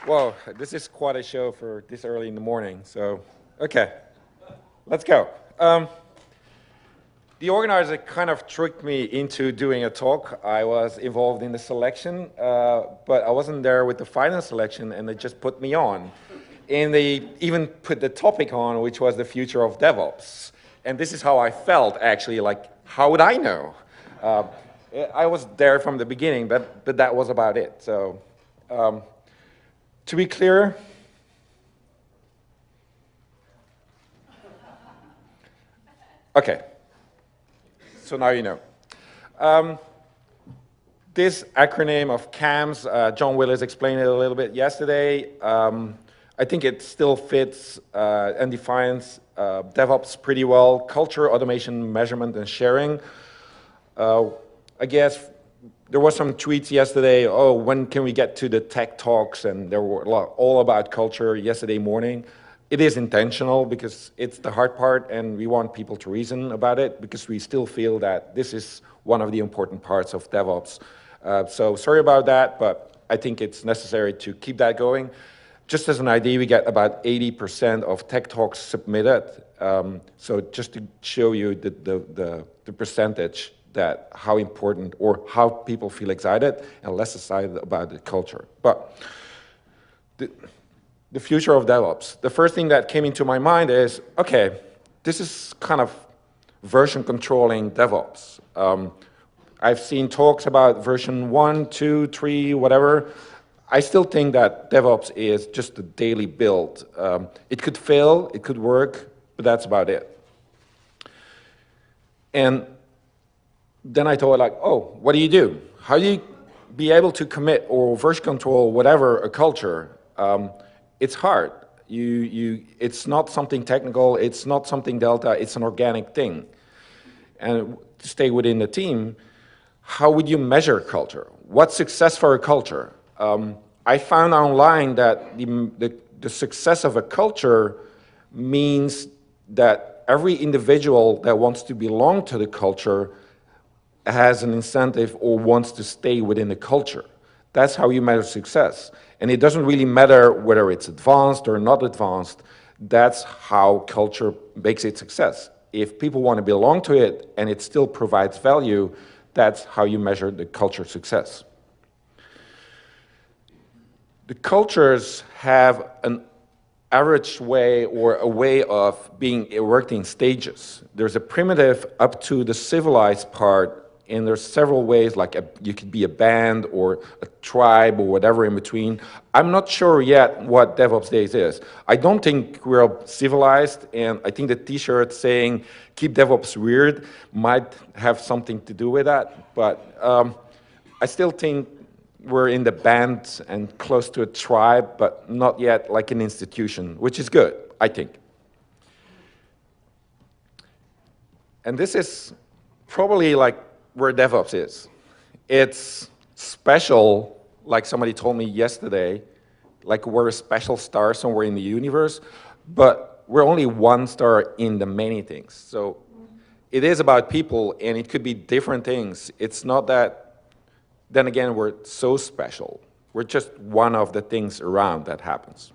Well, this is quite a show for this early in the morning, so, okay, let's go. The organizer kind of tricked me into doing a talk. I was involved in the selection, but I wasn't there with the final selection, and they just put me on. And they even put the topic on, which was the future of DevOps. And this is how I felt, actually, like, how would I know? I was there from the beginning, but that was about it. So, to be clear, okay, so now you know. This acronym of CAMS, John Willis explained it a little bit yesterday. I think it still fits and defines DevOps pretty well. Culture, automation, measurement, and sharing. I guess there was some tweets yesterday, oh, when can we get to the tech talks? And there were all about culture yesterday morning. It is intentional because it's the hard part, and we want people to reason about it because we still feel that this is one of the important parts of DevOps. So sorry about that, but I think it's necessary to keep that going. Just as an idea, we get about 80% of tech talks submitted. So just to show you the percentage that how important or how people feel excited and less excited about the culture. But the future of DevOps. The first thing that came into my mind is, okay, this is kind of version controlling DevOps. I've seen talks about version 1, 2, 3, whatever. I still think that DevOps is just a daily build. It could fail, it could work, but that's about it. And then I thought, like, oh, what do you do? How do you be able to commit or version control whatever a culture? It's hard. It's not something technical. It's not something Delta. It's an organic thing. And to stay within the team, how would you measure culture? What's success for a culture? I found online that the success of a culture means that every individual that wants to belong to the culture has an incentive or wants to stay within the culture. That's how you measure success. And it doesn't really matter whether it's advanced or not advanced. That's how culture makes it success. If people want to belong to it and it still provides value, that's how you measure the culture success. The cultures have an average way or a way of being worked in stages. There's a primitive up to the civilized part, and there's several ways, like you could be a band or a tribe or whatever in between. I'm not sure yet what Devopsdays is. I don't think we're civilized, and I think the t-shirt saying, keep DevOps weird, might have something to do with that, but I still think we're in the band and close to a tribe, but not yet like an institution, which is good, I think. And this is probably like where DevOps is. It's special, like somebody told me yesterday, like we're a special star somewhere in the universe, but we're only one star in the many things. So it is about people, and it could be different things. It's not that, then again, we're so special. We're just one of the things around that happens.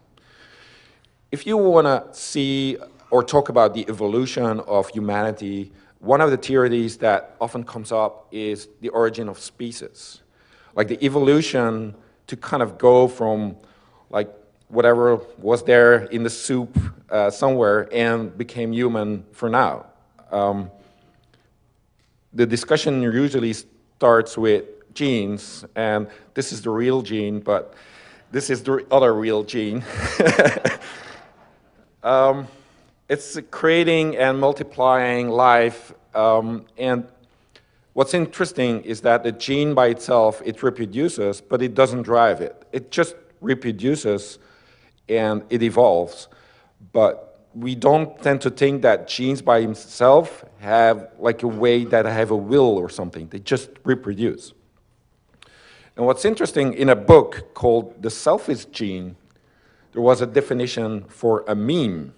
If you want to see or talk about the evolution of humanity, one of the theories that often comes up is the origin of species. Like the evolution to kind of go from like whatever was there in the soup somewhere and became human for now. The discussion usually starts with genes, and this is the real gene, but this is the other real gene. It's creating and multiplying life, and what's interesting is that the gene by itself, it reproduces, but it doesn't drive it. It just reproduces and it evolves, but we don't tend to think that genes by themselves have like a way that have a will or something. They just reproduce. And what's interesting, in a book called The Selfish Gene, there was a definition for a meme.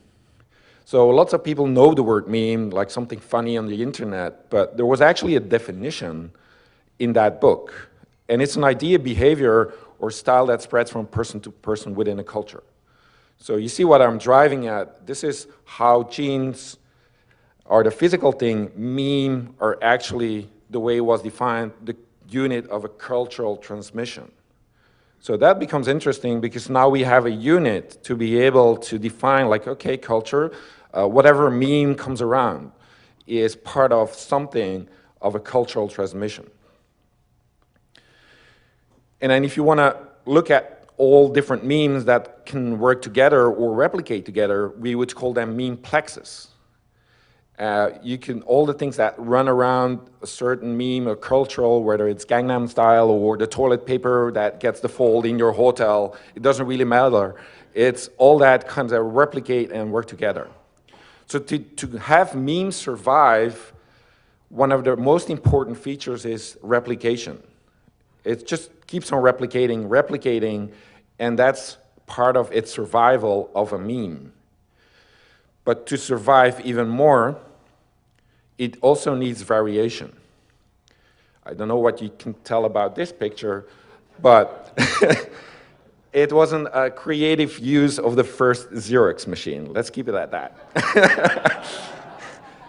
So lots of people know the word meme, like something funny on the internet, but there was actually a definition in that book. And it's an idea behavior or style that spreads from person to person within a culture. So you see what I'm driving at. This is how genes are the physical thing, meme are actually the way it was defined, the unit of a cultural transmission. So that becomes interesting because now we have a unit to be able to define, like, okay, culture, whatever meme comes around is part of something of a cultural transmission. And then if you want to look at all different memes that can work together or replicate together, we would call them memeplexes. You can, all the things that run around a certain meme or cultural, whether it's Gangnam Style or the toilet paper that gets the fold in your hotel, it doesn't really matter. It's all that kind of replicate and work together. So to have memes survive, one of the most important features is replication. It just keeps on replicating, and that's part of its survival of a meme. But to survive even more, it also needs variation. I don't know what you can tell about this picture, but it wasn't a creative use of the first Xerox machine. Let's keep it at that.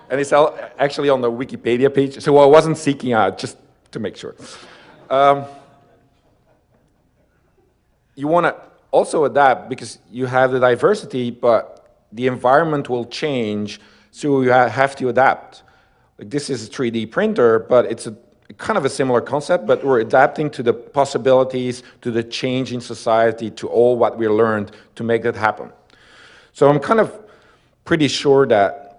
And it's actually on the Wikipedia page, so I wasn't seeking out, just to make sure. You want to also adapt because you have the diversity, but the environment will change, so you have to adapt. Like, this is a 3D printer, but it's a kind of a similar concept, but we're adapting to the possibilities, to the change in society, to all what we learned to make that happen. So I'm kind of pretty sure that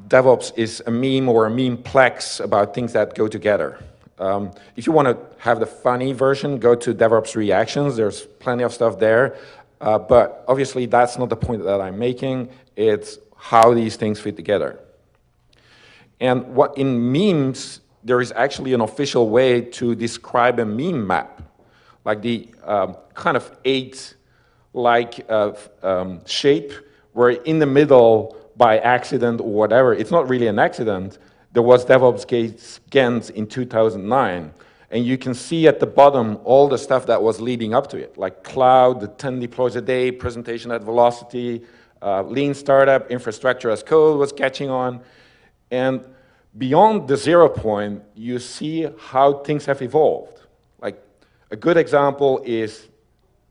DevOps is a meme or a memeplex about things that go together. If you want to have the funny version, go to Devops reactions. There's plenty of stuff there. But obviously, that's not the point that I'm making. It's how these things fit together. And what in memes, there is actually an official way to describe a meme map, like the kind of 8-like shape, where in the middle, by accident or whatever, it's not really an accident, there was Devopsdays Ghent in 2009. And you can see at the bottom all the stuff that was leading up to it, like cloud, the 10 deploys a day, presentation at velocity, lean startup, infrastructure as code was catching on. And beyond the 0 point, you see how things have evolved. Like, a good example is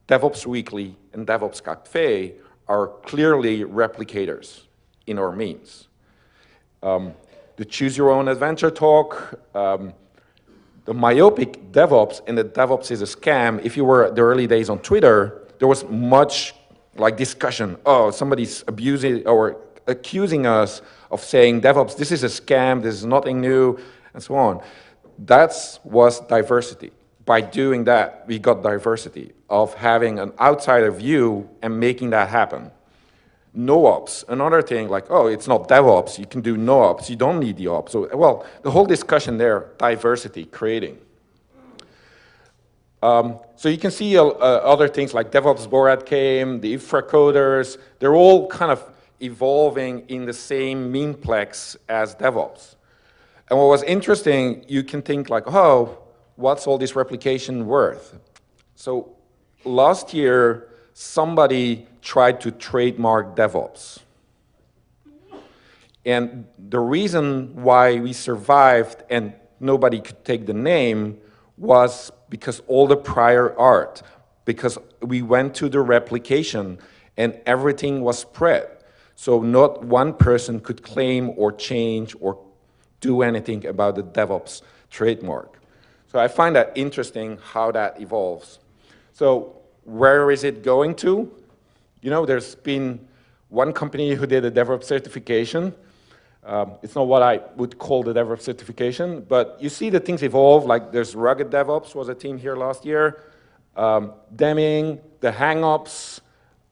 DevOps Weekly and DevOps Café are clearly replicators in our memes. The Choose Your Own Adventure talk, the myopic DevOps and the DevOps is a scam. If you were at the early days on Twitter, there was much like discussion. Oh, somebody's abusing or accusing us of saying DevOps, this is a scam, this is nothing new, and so on. That was diversity. By doing that, we got diversity of having an outsider view and making that happen. No-ops, another thing like, oh, it's not DevOps, you can do no-ops, you don't need the ops. So, well, the whole discussion there, diversity, creating. So you can see other things like DevOps Borat came, the infra coders, they're all kind of evolving in the same memeplex as DevOps. And what was interesting, you can think like, oh, what's all this replication worth? So last year, somebody tried to trademark DevOps. And the reason why we survived and nobody could take the name was because all the prior art, because we went to the replication and everything was spread. So not one person could claim or change or do anything about the DevOps trademark. So I find that interesting how that evolves. So where is it going to? You know, there's been one company who did a DevOps certification. It's not what I would call the DevOps certification, but you see the things evolve, like there's Rugged DevOps was a team here last year. Deming, the hang-ups,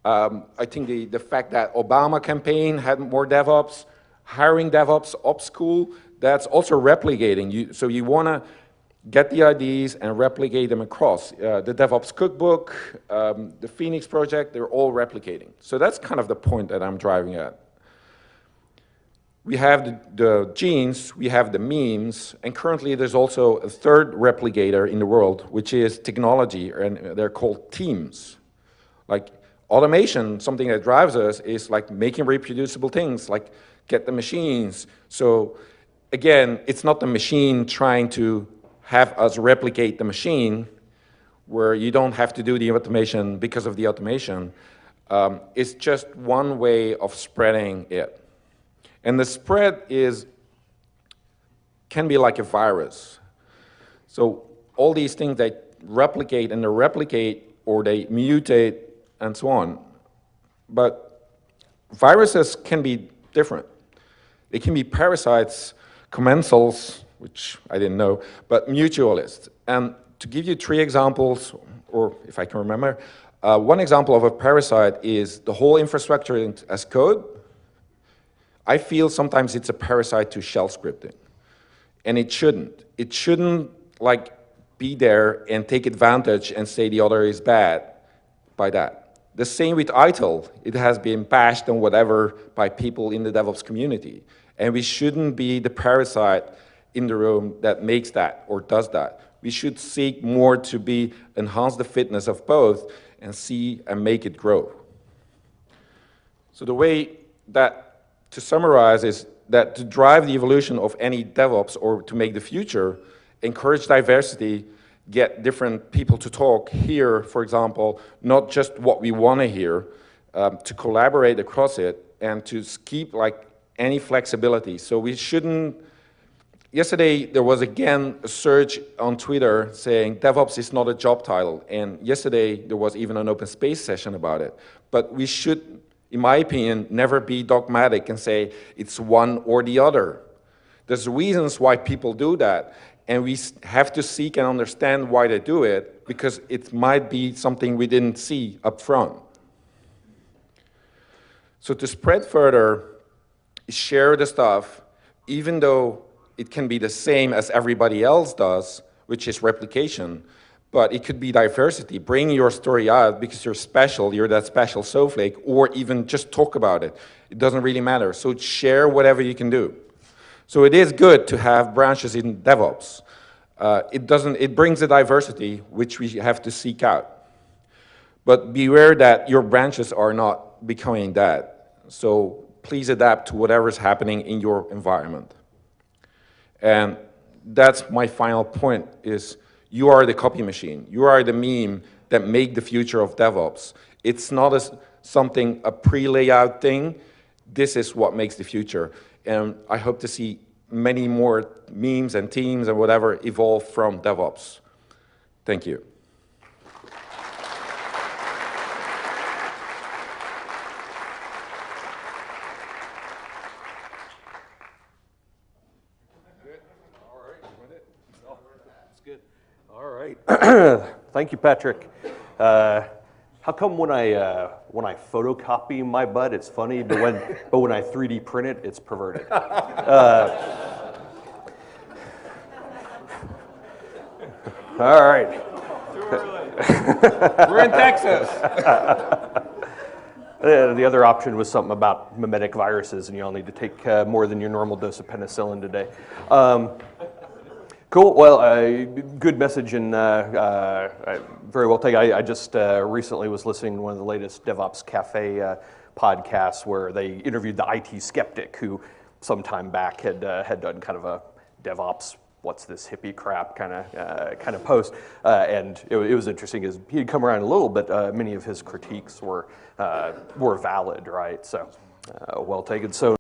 I think the fact that Obama campaign had more DevOps, hiring DevOps, ops school, that's also replicating. So you want to get the ideas and replicate them across. The DevOps cookbook, the Phoenix project, they're all replicating. So that's kind of the point that I'm driving at. We have the genes, we have the memes, and currently there's also a third replicator in the world, which is technology, and they're called teams. Like automation, something that drives us is like making reproducible things, like get the machines. So again, it's not the machine trying to have us replicate the machine, where you don't have to do the automation because of the automation. It's just one way of spreading it. And the spread can be like a virus. So all these things, they replicate and they replicate or they mutate and so on. But viruses can be different. They can be parasites, commensals, which I didn't know, but mutualists. And to give you 3 examples, or if I can remember, one example of a parasite is the whole infrastructure as code. I feel sometimes it's a parasite to shell scripting. And it shouldn't. It shouldn't like be there and take advantage and say the other is bad by that. The same with ITIL. It has been bashed and whatever by people in the DevOps community. And we shouldn't be the parasite in the room that makes that or does that. We should seek more to enhance the fitness of both and see and make it grow. So the way that, to summarize, is that to drive the evolution of any DevOps or to make the future, encourage diversity, get different people to talk, hear, for example, not just what we want to hear, to collaborate across it, and to keep like any flexibility. So we shouldn't. Yesterday, there was again a surge on Twitter saying DevOps is not a job title. And yesterday, there was even an open space session about it. But we should, in my opinion, never be dogmatic and say it's one or the other. There's reasons why people do that. And we have to seek and understand why they do it, because it might be something we didn't see up front. So to spread further, share the stuff, even though it can be the same as everybody else does, which is replication, but it could be diversity. Bring your story out because you're special, you're that special snowflake, or even just talk about it. It doesn't really matter. So share whatever you can do. So it is good to have branches in DevOps. It brings a diversity which we have to seek out. But beware that your branches are not becoming that. So please adapt to whatever's happening in your environment. And that's my final point is you are the copy machine. You are the meme that make the future of DevOps. It's not a pre-layout thing. This is what makes the future. And I hope to see many more memes and teams and whatever evolve from DevOps. Thank you. All right. Thank you, Patrick. How come when I photocopy my butt, it's funny, but when I 3D print it, it's perverted? All right. We're in Texas. The other option was something about memetic viruses, and you all need to take more than your normal dose of penicillin today. Cool. Well, good message and very well taken. I just recently was listening to one of the latest DevOps Cafe podcasts where they interviewed the IT skeptic who some time back had done kind of a DevOps, what's this hippie crap kind of post, and it was interesting because he'd come around a little, but many of his critiques were valid, right? So well taken. So.